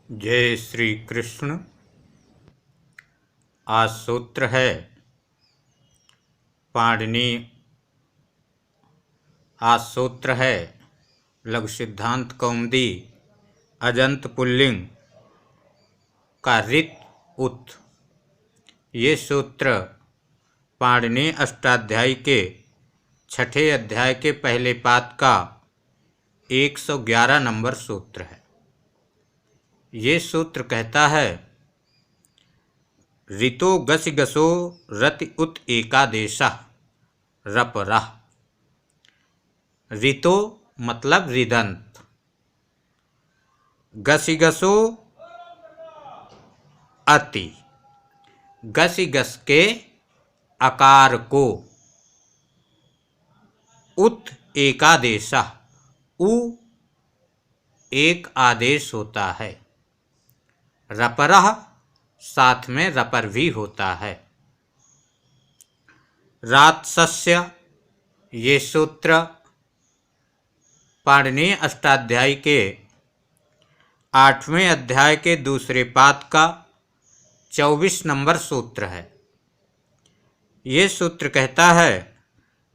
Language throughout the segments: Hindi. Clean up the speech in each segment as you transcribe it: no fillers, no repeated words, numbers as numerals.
जय श्री कृष्ण। आज सूत्र है पाणिनि। आज सूत्र है लघु सिद्धांत कौमुदी अजंत पुल्लिंग का रित उत। ये सूत्र पाणिनि अष्टाध्यायी के छठे अध्याय के पहले पाद का 111 नंबर सूत्र है। ये सूत्र कहता है ऋतो गसि गसो रति उत एकादेशः रपरः। ऋतो मतलब ऋदंत, गसि गसो अति, गसि गस के आकार को, उत एकादेशः उ एक आदेश होता है, रपरः साथ में रपर भी होता है। रात्सस्य ये सूत्र पाणिनि अष्टाध्यायी के 8वें अध्याय के दूसरे पाद का 24 नंबर सूत्र है। ये सूत्र कहता है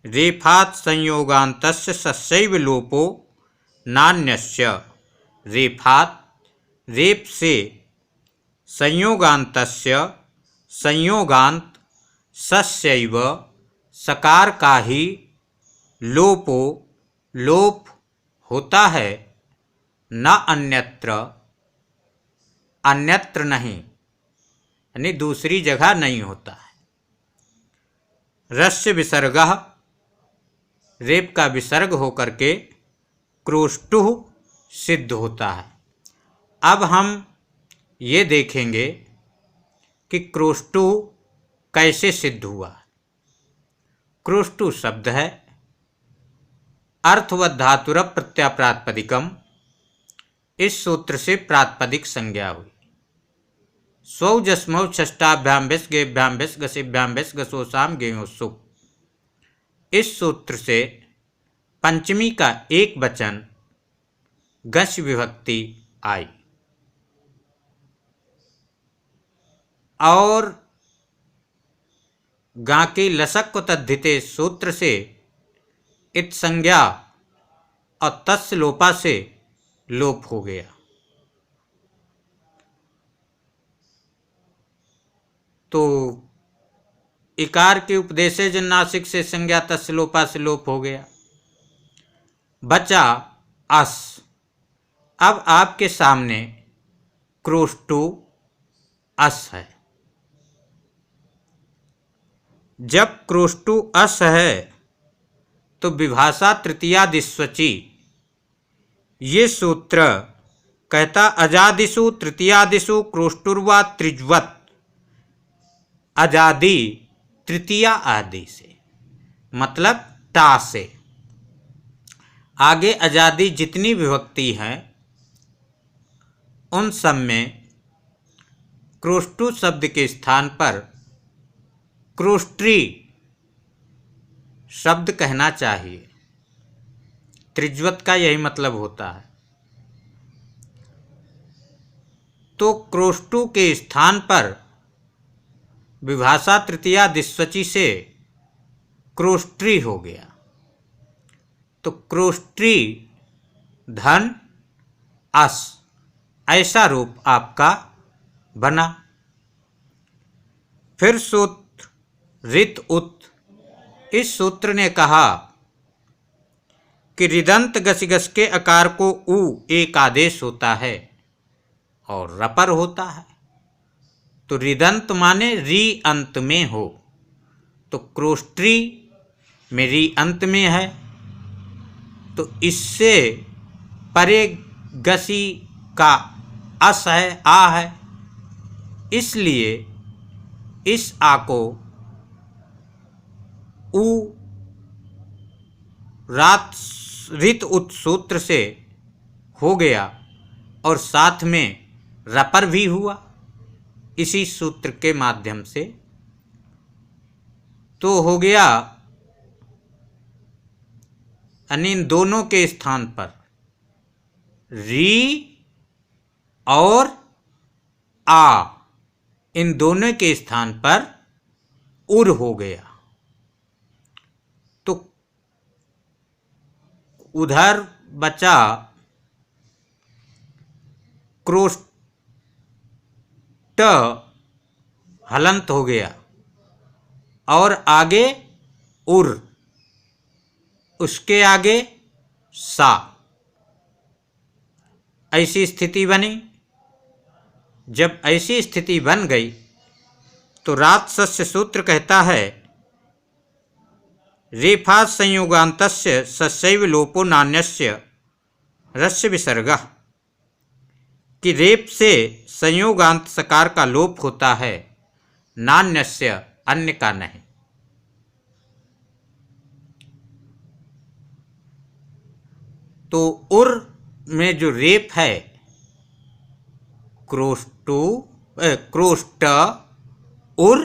रेफात् संयोगान्तस्य सस्यैव लोपो नान्यस्य। रेफात् रेप से संयोगान्तस्य संयोगांत सस्यैव सकार का ही लोपो लोप होता है, न अन्यत्र अन्यत्र नहीं, यानी दूसरी जगह नहीं होता है। रस्य विसर्गः रेप का विसर्ग होकर के क्रोष्टुः सिद्ध होता है। अब हम ये देखेंगे कि क्रोष्टु कैसे सिद्ध हुआ। क्रोष्टु शब्द है अर्थवत् धातुर प्रत्याप्रात्पदिकम। इस सूत्र से प्रात्पदिक संज्ञा हुई। स्वौ जस्मौ षष्ठाभ्याम बेस गेभ्याम बेस गसिभ्याम बेस गसोसाम गेयोसु। इस सूत्र से पंचमी का एक वचन गश विभक्ति आई और गा के लसक को तद्धिते सूत्र से इत संज्ञा और तस्य लोपा से लोप हो गया। तो इकार के उपदेशे जन नासिक से संज्ञा तस्य लोपा से लोप हो गया। बचा अस। अब आपके सामने क्रोष्टु अस है। जब क्रोष्टु अस है तो विभाषा तृतीयादिष्वचि। ये सूत्र कहता अजादिषु तृतीयादिषु क्रोष्टुर्वा त्रिज्वत। अजादि तृतीया आदि से मतलब टा से आगे अजादि जितनी विभक्ति हैं उन सब में क्रोष्टु शब्द के स्थान पर क्रोष्ट्री शब्द कहना चाहिए। त्रिज्वत का यही मतलब होता है। तो क्रोष्टु के स्थान पर विभाषा तृतीया दिस्वची से क्रोष्ट्री हो गया। तो क्रोष्ट्री धन अस ऐसा रूप आपका बना। फिर सूत्र रित उत। इस सूत्र ने कहा कि ऋदंत गसिगस के आकार को उ एक आदेश होता है और रपर होता है। तो ऋदंत माने री अंत में हो, तो क्रोष्ट्री में री अंत में है, तो इससे परे गसी का अस है, आ है, इसलिए इस आ को उ रात रित उत सूत्र से हो गया और साथ में रपर भी हुआ इसी सूत्र के माध्यम से। तो हो गया यानी दोनों के स्थान पर री और आ, इन दोनों के स्थान पर उर हो गया। तो उधर बचा क्रोष्ट, हलंत हो गया, और आगे उर, उसके आगे सा। ऐसी स्थिति बनी। जब ऐसी स्थिति बन गई तो राजसस्य सूत्र कहता है रेफा संयोगान्तस्य सस्यैव लोपो नान्यस्य रस्य विसर्गः, कि रेप से संयोगांत सकार का लोप होता है, नान्यस्य, अन्य का नहीं। तो उर में जो रेप है, क्रोष्ट उर,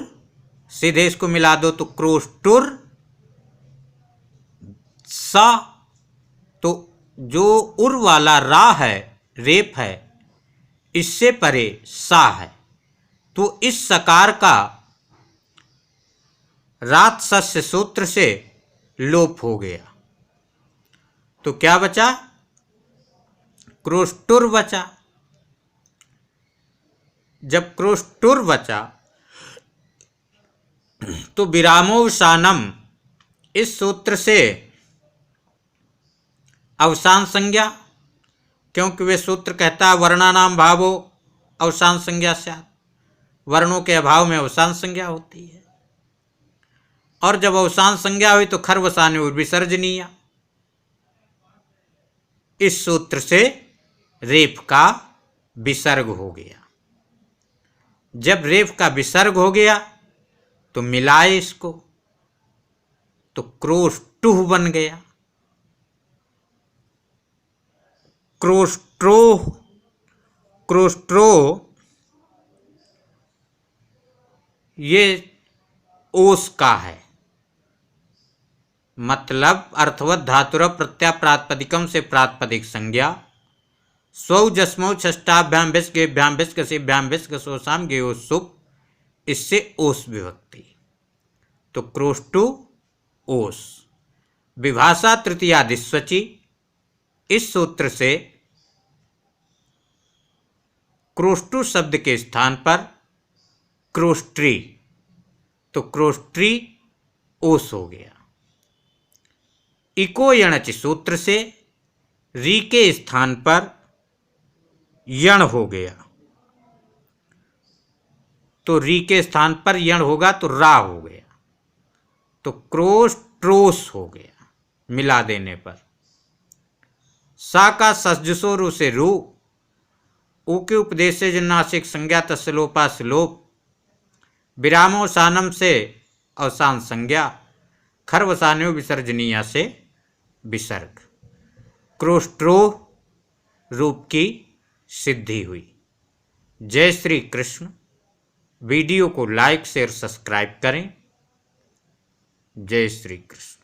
सीधे इसको मिला दो तो क्रोष्टुर सा। तो जो उर वाला रा है, रेप है, इससे परे सा है, तो इस सकार का राजसस्य सूत्र से लोप हो गया। तो क्या बचा? क्रोष्टुर बचा। जब क्रोष्टुर बचा तो विरामोवसानम, इस सूत्र से अवसान संज्ञा, क्योंकि वे सूत्र कहता है वर्णानाम भावो अवसान संज्ञा स्यात्, वर्णों के अभाव में अवसान संज्ञा होती है। और जब अवसान संज्ञा हुई तो खर्वसान्य विसर्जनीय, इस सूत्र से रेफ का विसर्ग हो गया। जब रेफ का विसर्ग हो गया तो मिलाए इसको, तो क्रोष्टुह बन गया। क्रोष्ट्रो ये ओस का है, मतलब अर्थवत धातुर प्रत्याप्रात्पदिकम से प्रात्पदिक संज्ञा, स्वौ जस्मौ षष्ठाभ्याम विस्गेभ्याम विस्कसेभ्याम विस्कसोसाम गेयो सुप, इससे ओस विभक्ति। तो क्रोष्टु ओस। विभाषा तृतीयादिस्वची, इस सूत्र से क्रोष्टु शब्द के स्थान पर क्रोष्ट्री, तो क्रोष्ट्री ओस हो गया। इको यणच सूत्र से री के स्थान पर यण हो गया, तो री के स्थान पर यण होगा तो रा हो गया, तो क्रोष्ट्रोस हो गया मिला देने पर। सा का सजसो रू से रू, ऊ के उपदेश से जन्नासिक संज्ञा तस्लोपा स्लोप, विरामोसानम से अवसान संज्ञा, खर्वसान्यो विसर्जनीय से विसर्ग, क्रोष्ट्रो रूप की सिद्धि हुई। जय श्री कृष्ण। वीडियो को लाइक शेयर सब्सक्राइब करें। जय श्री कृष्ण।